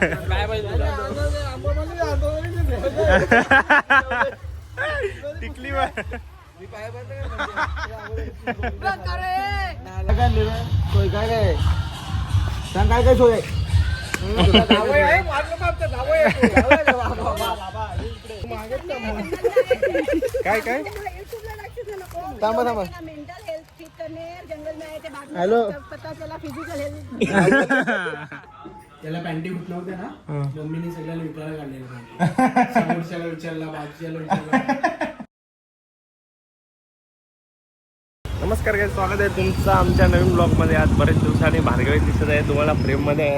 काय पाहिजे टिकली काय सांग काय काय सोय काय काय थांबा थांबा हॅलो त्याला पॅन्टी कुठ नव्हत्या ना मम्मीने सगळ्याला विकायला काढलेलं समोरच्याला विचारला बाजूच्याला विचारला. नमस्कार काय स्वागत आहे तुमचं आमच्या नवीन ब्लॉगमध्ये. आज बरेच दिवसांनी भार्गवी दिसत आहे तुम्हाला फ्रेममध्ये.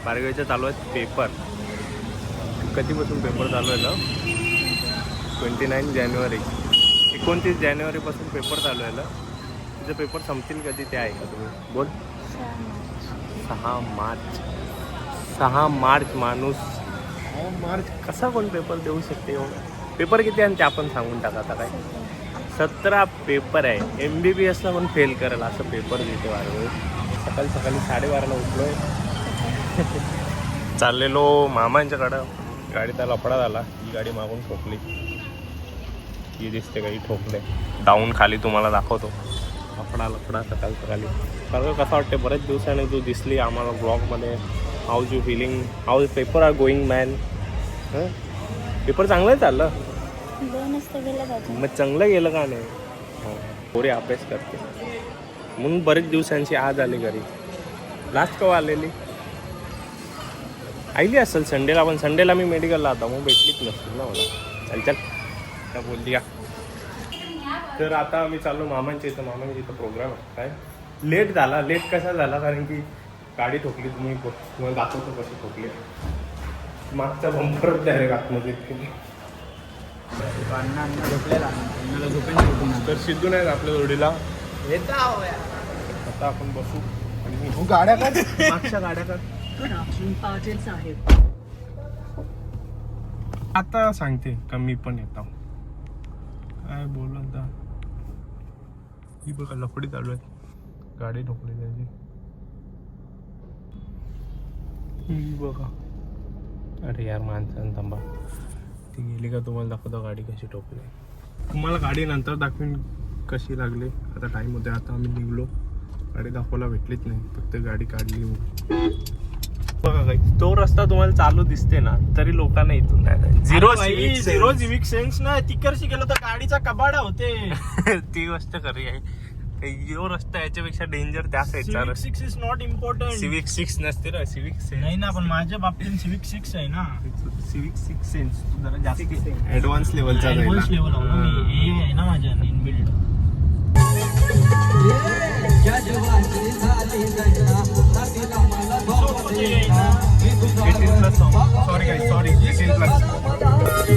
भार्गवीचे चालू आहेत पेपर. कधीपासून पेपर चालू आहे ना? 29 जानेवारी 29 जानेवारीपासून पेपर चालू आहे ना. तुझे पेपर संपतील कधी ते आहे का तुम्ही बोल? 6 मार्च माणूस मार्च कसा कोण पेपर देऊ शकते एवढं? पेपर किती आहे ते आपण सांगून टाका. आता काय 17 पेपर आहे. MBBSला पण फेल करेल असं पेपर देते वारं. सकाळी 12:30ला उठलोय. चाललेलो मामांच्याकडं. गाडीचा लफडा झाला. ही गाडी मागून ठोकली. ही दिसते काही ठोकले. डाऊन खाली तुम्हाला दाखवतो. लफडा सकाळी कारण कसं वाटते बरेच दिवसाने तू दिसली आम्हाला ब्लॉगमध्ये. How's you feeling? How's paper are going man? Paper चांगलं चाललं मग चांगलं गेलं का नाही? पोरी अभ्यास करते म्हणून बरेच दिवसांची आज आली घरी. लास्ट केव्हा आलेली? आली असेल संडेला. पण संडेला मी मेडिकलला होता मग भेटलीच नसतील ना मला. चल त्या बोलली का. तर आता आम्ही चाललो मामांच्या इथं. मामांच्या इथं प्रोग्राम आहे. काय लेट झाला. लेट कसा झाला कारण की गाडी ठोकली. तुम्हाला दाखवतो कशी ठोकली. मागचा बंपर डायरेक्ट आतमध्ये. तर सिद्धू नाही आपल्या जोडीला. आता आपण बसू आणि गाड्या काढ मागच्या गाड्या काढ. आता सांगते का मी पण येतो. काय बोल आता. ही बघा लफडी चालू आहे. गाडी ठोकली त्याची. ही बघा. अरे यार माणसानं थांबा. ती गेली का तुम्हाला दाखवतो गाडी कशी ठोकली. तुम्हाला गाडी नंतर दाखवीन कशी लागली. आता टाईम होते. आता आम्ही निघलो. गाडी दाखवायला भेटलीच नाही. फक्त गाडी काढली. बघा काही तो रस्ता तुम्हाला चालू दिसते ना तरी लोकांना इथून नाही. झिरो सिविक सेन्स ना. तिकडशी गेलो तर गाडीचा कबाडा होते. ती गोष्ट खरी आहे. यो रस्ता याच्यापेक्षा डेंजर त्या साईडचा. Civic 6 is not important. Civic 6 नसते ना. सिविक सेन्स नाही ना. पण माझ्या बाबतीत सिविक 6 आहे ना. सिविक 6 सेन्स जरा जास्त ऍडव्हान्स लेवलचा आहे. ऍडव्हान्स लेवल आहे ना माझ्या इनबिल्ड.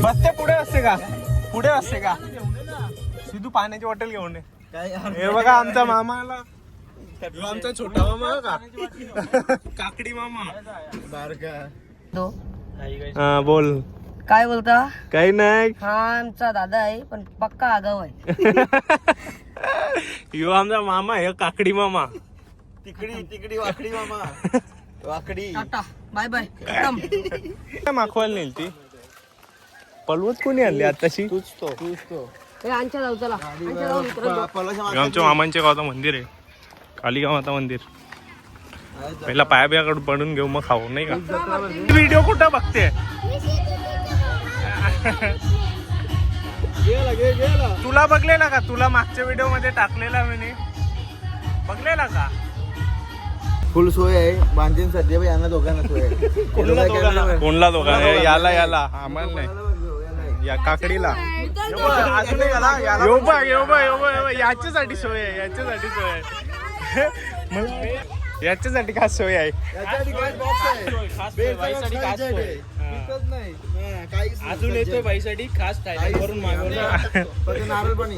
बसते पुढे असते का? पुढे असते का? सिद्धू पाण्याची बॉटल घेऊन ये. हे बघा आमचा मामाला. आमचा छोटा मामा का काकडी मामा बारका. हा बोल. काय बोलता? काही नाही. हा आमचा दादा आहे पण पक्का आगाव आहे. यो आमचा मामा आहे काकडी मामा. तिकडी वाकडी मामा. वाकडी टाटा बाय बाय. माखवायला नेल ती. पलवत कोणी आणली आताशी? तूच तो आमच्या जाऊ चला. आमच्या मामांच्या गावाचं मंदिर आहे. कालीगाव माता मंदिर. पहिला पाया बिया पडून घेऊ मग खाऊ नाही का. व्हिडिओ कुठं बघते? तुला बघलेला का? तुला मागच्या व्हिडिओ मध्ये टाकलेला मी बघलेला का? फुल सोय आहे. बांधीन सध्या यांना दोघांना सोय आहे. कोणला दोघांना? याला आम्हाला नाही. या काकडीला याच्यासाठी सोय आहे. याच्यासाठी सोय आहे. याच्यासाठी खास सोय आहे. अजून येतोय बाईसाठी खास वरून नारळ पाणी.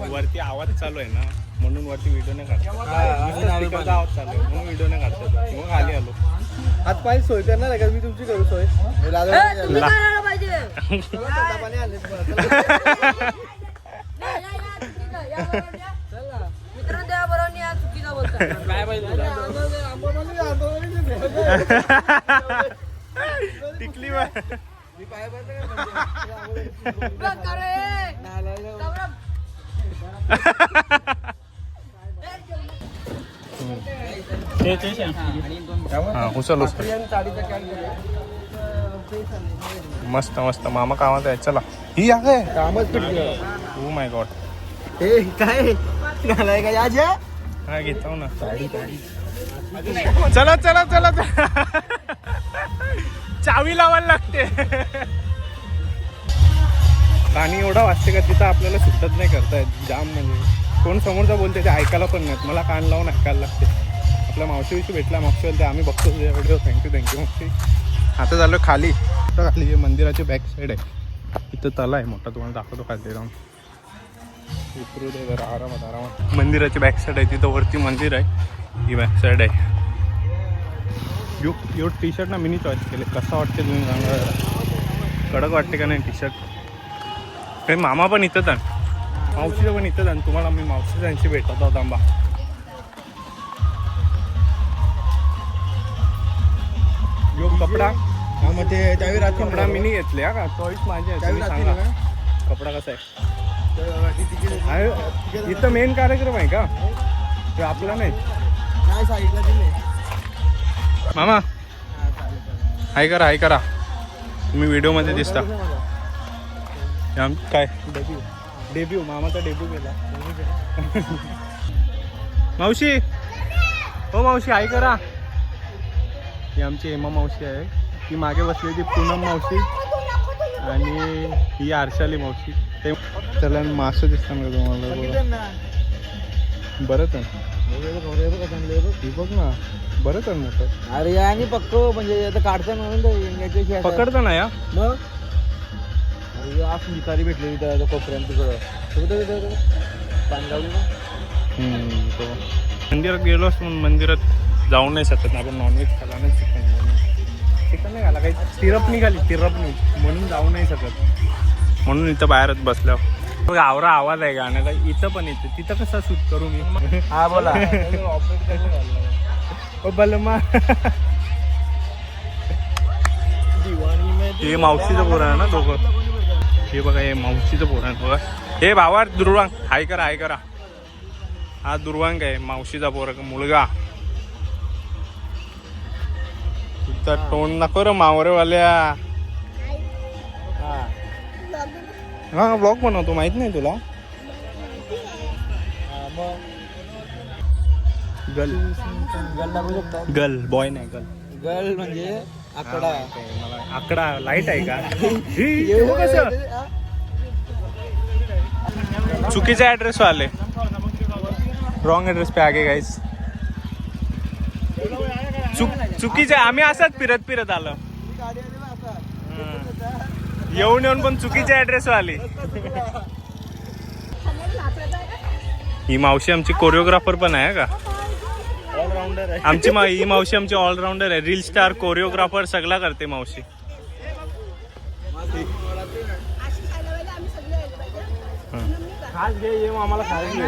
वरती आवाज चालू आहे ना म्हणून वरती व्हिडिओ नाही काढतो. आवाज चालू आहे म्हणून व्हिडिओ नाही काढतो. मग खाली आलो. हात पाय सोय करणार आहे का मी तुमची करू सोय? मित्रांनो त्या बरोबर चुकीचा बोलतो. काय पाहिजे टिकली वर मी पाय पडलं का? हा उचल उचल. मस्त मस्त मामा कामात आहे. चला ही आहे कामच पिटलं. Oh my God. हे काय घालाय का आज? हा घेतो ना. चला चला चला. चावी लावायला लागते. पाणी एवढा वाजते का तिथं आपल्याला सुटत नाही करतायत. जाम म्हणजे कोण समोरचा बोलते ते ऐकायला पण नाहीत. मला कान लावून ऐकायला लागते. आपल्या मावशीविषयी भेटला मावशी बोलते आम्ही बघतो व्हिडिओ. थँक्यू मावशी. आता झालं खाली. खाली हे मंदिराची बॅक साईड आहे. इथं तला आहे मोठा. तुम्हाला दाखवतो खाली जाऊन. उतरू दे जरा आरामात आरामात. मंदिराची बॅक साईड आहे. तिथं वरती मंदिर आहे. ही बॅक साईड आहे. यो टी शर्ट ना मिनी चॉईस केले. कसा वाटते तुम्ही सांगा जरा. कडक वाटते का नाही टी शर्ट. काही मामा पण इथंच आहे. मावशीचं पण इथंच आहे. तुम्हाला मी मावशी त्यांची भेटत होता आंबा. यो कपडा हा मग ते त्यावेळी रात्री कपडा मिनी घेतले हा का. चॉईस माझी आहे. तुम्ही सांगा कपडा कसा आहे. इथं मेन कार्यक्रम आहे का ते आपला नाही. नाही साईडला दिले. मामा हाय करा. तुम्ही व्हिडिओमध्ये दिसता. काय डेब्यू मामाचा डेब्यू केला. मावशी हो मावशी हाय करा. ही आमची हेमा मावशी आहे. ती मागे बसलेली पूनम मावशी आणि ही आरशाली मावशी. ते चला मासं दिसतात का तुम्हाला. बरंच आहे. ही बघ ना बरंच आहे मोठं. अरे या आणि पक्को म्हणजे आता काढता म्हणून पकडता ना या. मग आज भिकारी भेटलेली त्या कोपऱ्यात तिकडं पानगावली ना. मंदिरात गेलो असतो. मंदिरात जाऊ नाही शकत ना आपण. नॉनव्हेज खाला नाही. चिकन नाही खाला. काही तिरप निघाली म्हणून जाऊ नाही शकत. म्हणून इथं बाहेरच बसल्यावर आवरा आवाज आहे गाण्याचा. इथं पण येते. तिथं कसा शूट करू मी. हा बोला. बलमा हे मावशीचं पोर आहे ना दोघं. हे बघा हे मावशीचं पोर आहे बघा. हे भावा दुर्वांग हाय करा. हा दुर्वांग आहे मावशीचा पोर मुलगा. तुझा तोंड नको रे मावरेवाल्या. हा ब्लॉग बनवतो माहित नाही तुला. गर्ल बॉय नाही गर्ल म्हणजे आकडा. आकडा लाईट आहे का. चुकीचा ऍड्रेस वाले. रॉंग ऍड्रेस पे आगे गाईस. चुकीच्या आम्ही असंच फिरत आलो. येऊन पण चुकीच्या ऍड्रेस वाली. ही मावशी आमची कोरिओग्राफर पण आहे का. ऑलराऊंडर आहे. आमची ही मावशी आमची ऑलराऊंडर आहे. रील स्टार कोरिओग्राफर सगळं करते मावशी. आम्हाला खायला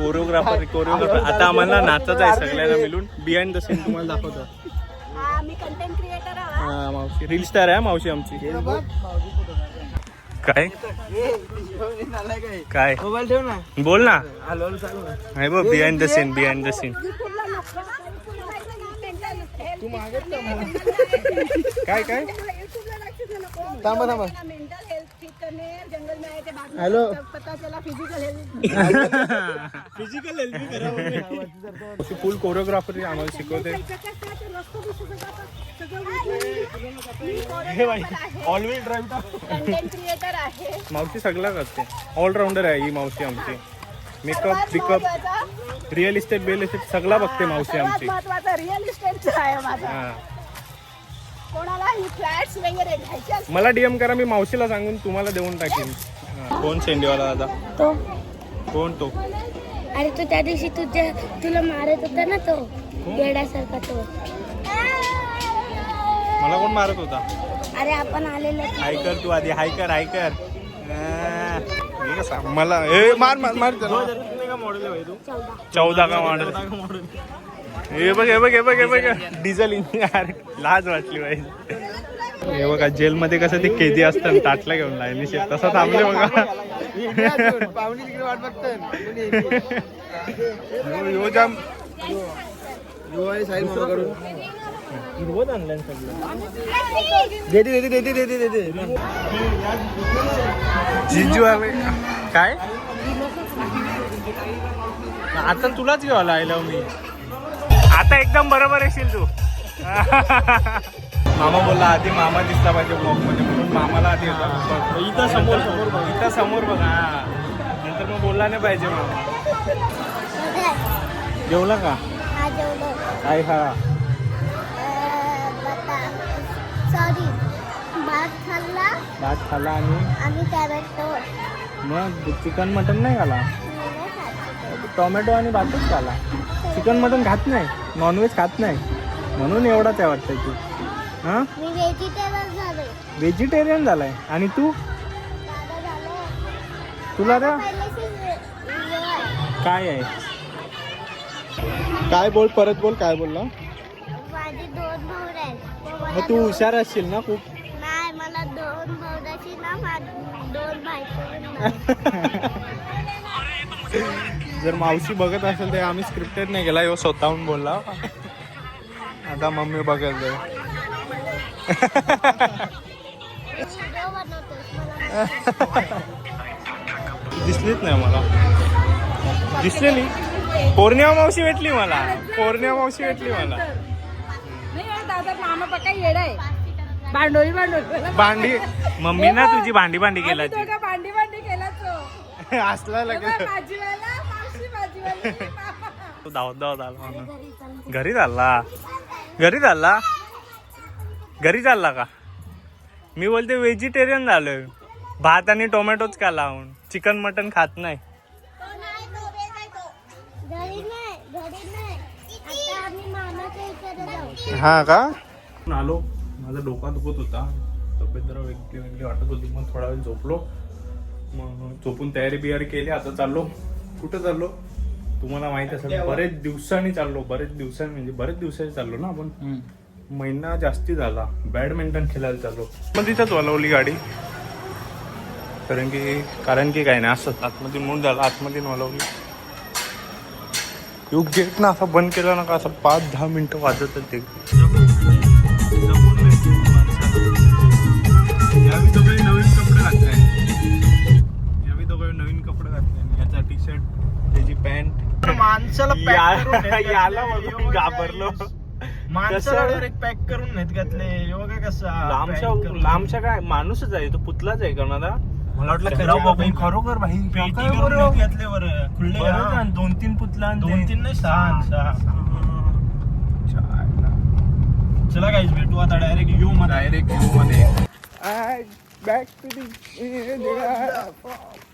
कोरिओग्राफर आता आम्हाला नाचत आहे सगळ्यांना मिळून. बिहाइंड द सीन तुम्हाला दाखवतो. मावशी रील स्टार आहे मावशी आमची. काय काय मोबाईल ठेव ना. बोल ना. हॅलो चालू ना. आहे बघ बिहाइंड द सीन. तू मागत काय थांबा. हॅलो फिजिकल हेल्थ फुल कोरिओग्राफर आम्हाला शिकवते. ऑल व्हील ड्राईव्ह क्रिएटर आहे. मावशी सगळं करते. ऑलराऊंडर आहे ही मावशी आमची. Makeup pickup real estate bell estate सगळं बघते मावशी आमची. महत्वाचा रिअल इस्टेटचा आहे माझा. हा कोणाला ही फ्लॅट्स वगैरे घ्यायचे असतील मला डीएम करा. मी मावशीला सांगून तुम्हाला देऊन टाकेन. कोण सेंडीवाला दादा. तो कोण तो. अरे तो त्या दिवशी तुला मारत होता ना तो येड्यासारखा तो. मला कोण मारत होता. अरे आपण आलेलो हाय कर तू आधी. हाय कर. मला मार त्याला. का मॉडेल आहे भाई तू? 14. का मॉडेल? हे बघ हे बघ हे बघ हे बघ डिझेल इंजिन. लाज वाटली भाई. हे बघा जेलमध्ये कसं ते कैदी असतात ताटला घेऊन लाईनी शेत तसं थांबले बघा. पाहुणे तिकडे वाट बघतात यो जाम साहिल मामा करून हिरवत आणलं सगळं. देते जिजू आले काय आता तुलाच घेवायला आलो मी. आता एकदम बरोबर येशील तू. मामा बोलला आधी मामा दिसला पाहिजे ब्लॉग मध्ये म्हणून मामाला आधी होता. इथं समोर समोर बघ इथं समोर बघा. नंतर मग बोलला नाही पाहिजे मामा. जेवला का हा जेवलो. काय खा सॉरी भात खाल्ला भात खाला आणि टॅमॅटो मग चिकन मटन नाही खाला. टोमॅटो आणि भातच खाला. चिकन मटन खात नाही नॉनव्हेज खात नाही म्हणून एवढाच आहे वाटतं तू. हां मी व्हेजिटेबल झाले. व्हेजिटेरियन झालाय आणि तू दादा झालो. तुला रे काय आहे काय बोल परत बोल काय बोलला. माझे 2 भाऊ आहेत. मग तू हुशार असशील ना खूप. नाही मला 2 भाऊची ना 2 बायको. जर मावशी बघत असेल तर आम्ही स्क्रिप्टेड नाही गेला ह्यो स्वतःहून बोलला. आता मम्मी बघेल ते. दिसलीच नाही मला. दिसलेली पौर्णिमा मावशी भेटली मला. पौर्णिमा मावशी भेटली मला. दादा मामा पक्का येडा आहे. भांडोळी भांडी मम्मी ना तुझी भांडी भांडी केला भांडी केला तो. असला लगेच भाजीवाला मावशी भाजीवाला. तू धावत धावत आला म्हणून. घरी चालला घरी चालला घरी चालला का. मी बोलते व्हेजिटेरियन झालोय. भात आणि टोमॅटोच का लावून चिकन मटन खात नाही. घरी नाही आता आम्ही मामाच्या इकडे जाऊ. हा का आलो. माझा डोका दुखत होता. तब्येत जरा वेगळी वेगळी वाटत होती. मग थोडा वेळ झोपलो. मग झोपून तयारी बियारी केली. आता चाललो. कुठं चाललो तुम्हाला माहित असेल. बरेच दिवसांनी चाललो. बरेच दिवसांनी चाललो ना आपण. महिना जास्ती झाला. बॅडमिंटन खेळायला चाललो. मग तिथंच वळवली गाडी. कारण की काय नाही असं आतमध्ये मूड झाला. आतमध्ये वळवली. गेट ना असा बंद केला ना का असं 5-10 मिनिटं वाजत ते. यावी तो काही नवीन कपडे घातले. याचा टी शर्ट त्याची पॅन्ट. माणसाला याला बघून घाबरलो. माणसाला डायरेक्ट पॅक करून नाहीत घातले. बघा कसं लांबशा काय माणूसच आहे तो. पुतलाच आहे का ना. मला वाटलं खरोखर भाई घातले बरं खुल्ले. 2-3 पुतला 2-3 नाही 6. चला गाईज भेटू आता डायरेक्ट यू मध्ये. बॅक टू दी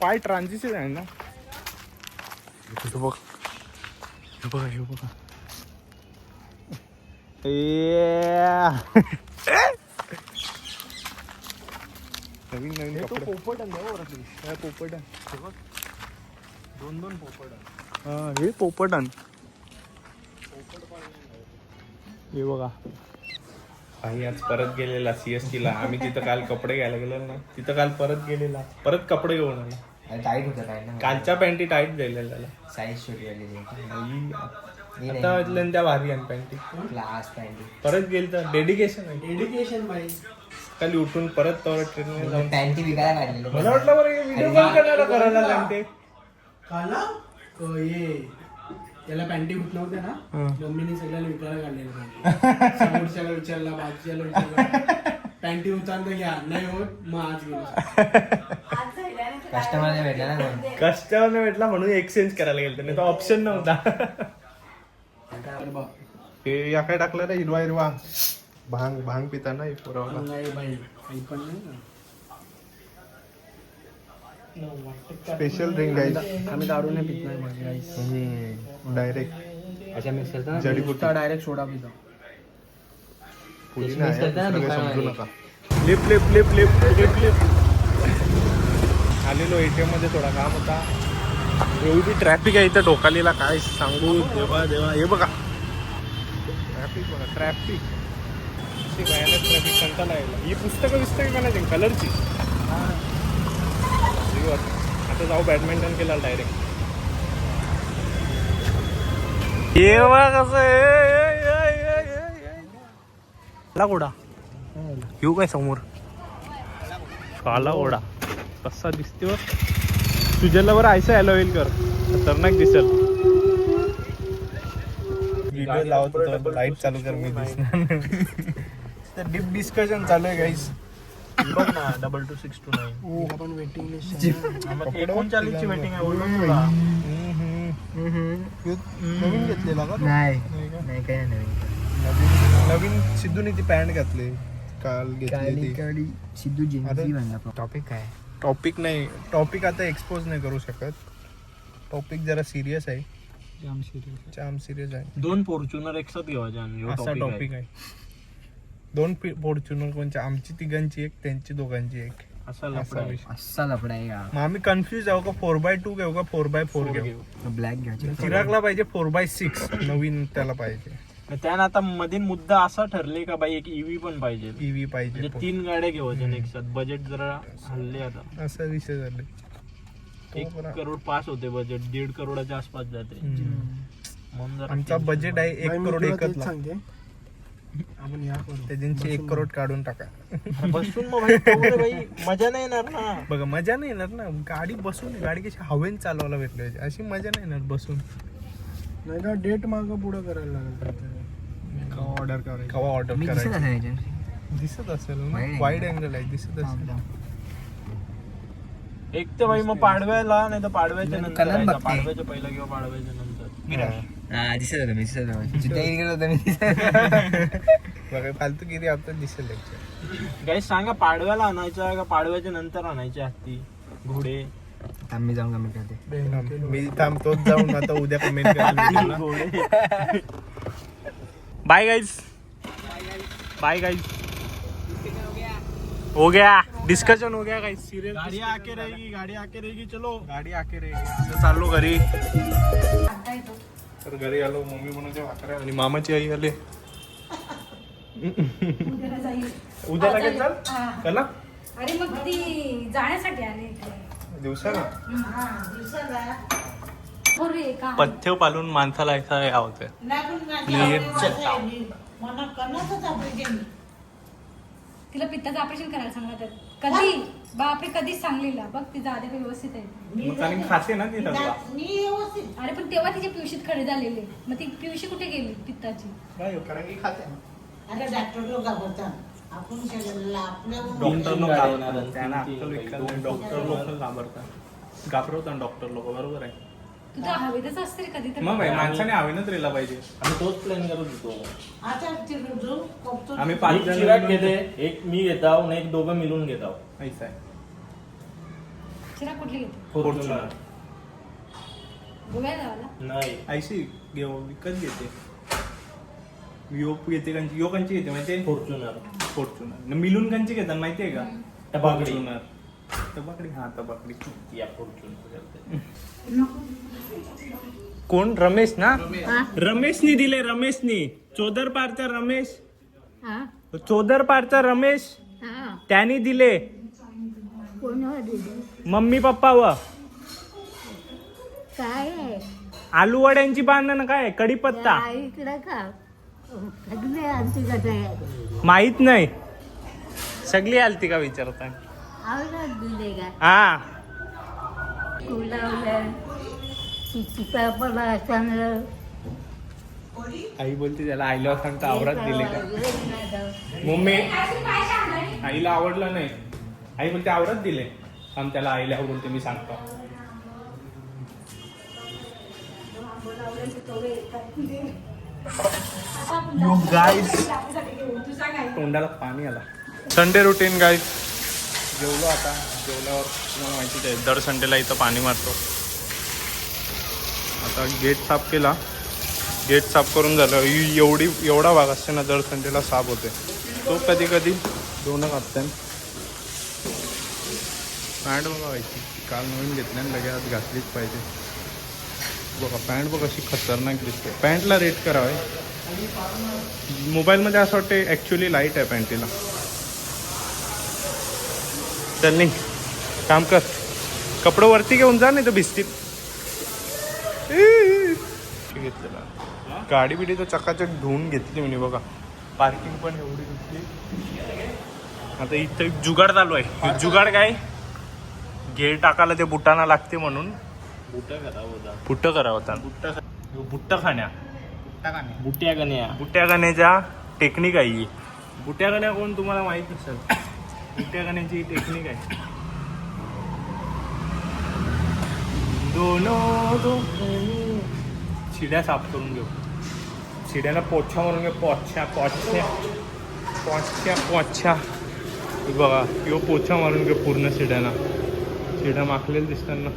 पाय ट्रान्झिशन आहे ना. बघ हे बघा हे बघा. नवीन कपडे. पोपट दोन पोपट. हा हे पोपटन. हे बघा काही आज परत गेलेला CST ला. आम्ही तिथं काल कपडे घ्यायला गेलो ना. तिथं काल परत गेलेला. परत कपडे घेऊन आला. टाईट होतं काय ना. कालच्या पॅन्टी टाईट झालेल्या. साईज छोटी आली. आता त्या भारी आहे पॅन्टी. क्लास पॅन्टी परत गेल तर डेडिकेशन आहे. डेडिकेशन भाई. खाली उठून परत ट्रेनने जाऊन पॅन्टी विकायला काढलेली. मला वाटलं बरं व्हिडिओ कॉल करायला लागते. काला ये त्याला पॅन्टी होत नव्हत्या ना. मम्मीने सगळ्याला विकायला काढलेलं पॅन्टी. समोरच्याला विचारला भाजीला विचारला पॅन्टी होता तर घ्या. नाही होत मग आज गेलो. कस्टमरने भेटला ना. कस्टमरने भेटला म्हणून एक्सचेंज करायला गेलं. नाही तर ऑप्शन नव्हता. हे या काय टाकलं रे हिरवा भांग पिता ना पुरवला. नाही भाई काही पण नाही ना. स्पेशल ड्रिंक गाईस. आम्ही दारू नाही पित नाही माझे गाईस. डायरेक्ट अच्छा मिक्स करता जडीबुटी डायरेक्ट सोडा पितो. पुढे नाही समजू नका. लिप आलेलो ATM मध्ये थोडा काम होता. एवढी ट्रॅफिक आहे इथं ढोकालीला, काय सांगू देवा देवा. हे बघा ट्रॅफिक, बघा ट्रॅफिक, भयानक ट्रॅफिक. कंटाळा यायला. ही पुस्तकं बनायची कलरची. आता जाऊ बॅडमिंटन केला डायरेक्ट. हे बघा कसं काला घोडा. येऊ काय समोर काला घोडा कसा दिसतो. तुझ्याला बरं आयसा अलावेल कर, खतरनाक दिसेल. व्हिडिओ लावत होतो, लाईट चालू कर, मी दिसणार. डीप डिस्कशन चालू आहे गाईस. बघ ना 2269 आपण वेटिंग लिस्ट 39ची वेटिंग आहे. बोललो तुला नवीन घेतलेला का? नाही काय नवीन सिद्धूने ती पॅन्ट घातली काल घेतली. सिद्धू जिंकली म्हणला. टॉपिक काय? टॉपिक नाही, टॉपिक आता एक्सपोज नाही करू शकत. टॉपिक जरा सिरियस आहे, जाम सिरियस आहे. 2 फॉर्च्युनर एक साथ घेवायचे. असा टॉपिक आहे. 2 फॉर्च्युनर कोणच्या, आमची तिघांची एक, त्यांची दोघांची एक. असा असा विषय. असा लफडा आहे का? मग आम्ही कन्फ्युज आहो का 4x2 घेऊ का 4x4 घेऊ. ब्लॅक घ्यायचे. चिरागला पाहिजे 4x6 नवीन, त्याला पाहिजे. त्यानं आता मध्ये मुद्दा असा ठरले का बाई एक ईव्ही पण पाहिजे. ईव्ही पाहिजे, म्हणजे 3 गाड्या घेवायच्या एक साथ. बजेट जरा हल्ले आता. असा विषय झाले. 1 करोड पास होते बजेट, 1.5 करोडाच्या आसपास जाते. म्हणून जरा आमचा बजेट आहे 1 करोड एकच लाख. सांगते आपण या करू. त्याचे 1 करोड काढून टाका. बसून मग भाई पोरं बाई मजा नाही येणार ना. बघा मजा नाही येणार ना. गाडी बसून, गाडी कशी हवेन चालवायला भेटली पाहिजे, अशी मजा नाही येणार बसून. नाही का डेट मागं पुढं करायला लागेल. केव्हा ऑर्डर करायची दिसत असेल ना, वाईड अँगल आहे, दिसत असेल. एक तर बाई मग पाडव्याला, नाही तर पाडव्याच्या नंतर कलर यायचा. बघते. पाडव्याच्या पहिला किंवा पाडव्याच्या नंतर. दिसत होतं मी बघा फालतूगिरी आता दिसेल actually. काही सांगा पाडव्याला आणायचा का पाडव्याच्या नंतर आणायचे हत्ती घोडे. मी जाऊन कमेंट करते. मी थांबतोच जाऊन आता उद्या कमेंट करायला. Bye guys, bye guys. हो गया डिस्कशन, हो गया गाइस. सीरियस गाड़ी आके रहेगी चलो. गाडी आके रे. आता चाललो घरी. तर घरी आलो, मम्मी बनवते भाकऱ्या आणि मामाची आई आले. उद्या लगेच चाल कला अरे मग ती जाण्यासाठी आले दिवसाला का पथ्य पालून माणसाला ऐसा आवडतं. तिला पित्ताचं ऑपरेशन करायला सांगत कधी बापरे कधीच सांगलेला बघ तिचा आधी व्यवस्थित आहे. खाते ना ती सगळं. अरे पण तेव्हा तिचे पिवशीत खडे झालेले, मग ती पिवशी कुठे गेली पित्ताची. कारण की खाते ना. डॉक्टर लोक घाबरतात. आपण डॉक्टर लोक घाबरतात, त्यांना अक्कल विकल नाही. डॉक्टर लोक घाबरवतात डॉक्टर लोक. बरोबर आहे. तू तर हवेतच असते रे कधी तर. मग भाई माणसाने हवेनच राहिला पाहिजे. आम्ही तोच प्लॅन करत होतो. आम्ही एक 5 जण चिराग घेते, एक मी घेता आणि एक दोघं मिळून घेता. ऐसा आहे. चिरा कुठली घेते फॉर्च्युनर गोव्याला जायला. नाही ऐशी घेऊ विकत घेते. घेते कंची, यो कंची घेते माहितीये. फॉर्च्युनर मिलून कंची घेतात माहितीये का. टबाकडी. टबाकडी, हा टबाकडी. या फॉर्च्युनर कोण रमेश ना. रमेशनी दिले, रमेशनी. चोदर पारचा रमेश, चोदर पारचा रमेश त्यांनी दिले. मम्मी पप्पा व काय आहे आलू वड्यांची बांधणं काय कढीपत्ता इकडं का सगळे आमची कसं माहित नाही. सगळी आलती का विचारताय. आवडत दिले का हा फुलावलं चिपापला चांगलं आई बोलते त्याला आईला सांगता आवरात दिले का. मम्मी आईला आवडलं नाही. आई बोलते आवरात दिले. आम त्याला आईला बोलते मी सांगतो. तोंडाला पाणी आला. Sunday routine guys. जेवलो आता. जेवल्यावर तुम्हाला माहितीच आहे दर संडेला इथं पाणी मारतो. आता गेट साफ केला. गेट साफ करून झालं. एवढा भाग असते ना दर संडेला साफ होते. तो कधी कधी 2 हप्त्यान. पॅन्ट बघा व्हायची काल नवीन घेतल्याने लगेच घातलीच पाहिजे. बघा पॅन्ट बघ अशी खतरनाक दिसते. पॅन्टला रेट करावं. मोबाईलमध्ये असं वाटते ॲक्च्युली लाईट आहे पॅन्टीला. चल नाही काम कर, कपडे वरती घेऊन जा नाही तर भिजतील. घेतलेला गाडी बिडी तर चकाचक धुवून घेतली मी बघा. पार्किंग पण एवढी घेतली. आता इथं एक जुगाड चालू आहे. जुगाड काय, गेअर टाकायला ते बुटाना लागते म्हणून बुट्ट करा होता. बुट्ट खाण्या बुट्या खाण्याच्या टेक्निक आहे ही. बुट्या खाण्या कोण तुम्हाला माहित नसेल. बुट्या खाण्याची टेक्निक आहे. शिड्या साफ करून घेऊ. शिड्याला पोछा मारून घेऊ. पोछा बघा किंवा पोछा मारून घेऊ पूर्ण शिड्याला. शिड्या माखलेलं दिसतात ना.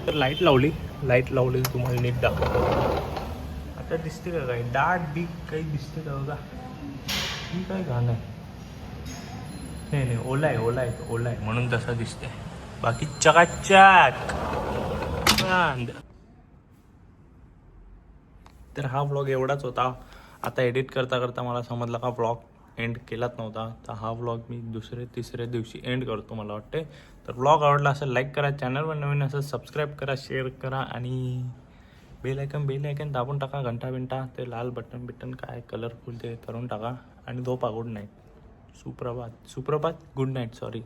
तर लाईट लावली तुम्हाला नीट दाखवतो. आता दिसते का काही डाट बीक काही दिसते का बघा. ही काय घाण आहे. नाही ओला आहे म्हणून तसा दिसते. बाकी चकाचक. तर हा व्लॉग एवढाच होता. आता एडिट करता मला समजलं का व्लॉग एंड केलाच नव्हता. तर हा व्लॉग मी दुसऱ्या तिसऱ्या दिवशी एंड करतो मला वाटते. तर व्लॉग आवडला असेल लाईक करा, चॅनलवर नवीन असेल सबस्क्राईब करा, शेअर करा आणि बेल आयकन दाबून टाका. घंटा ते लाल बटन काय कलरफुल ते करून टाका आणि झोपा. Good night. सुप्रभात गुड नाईट सॉरी.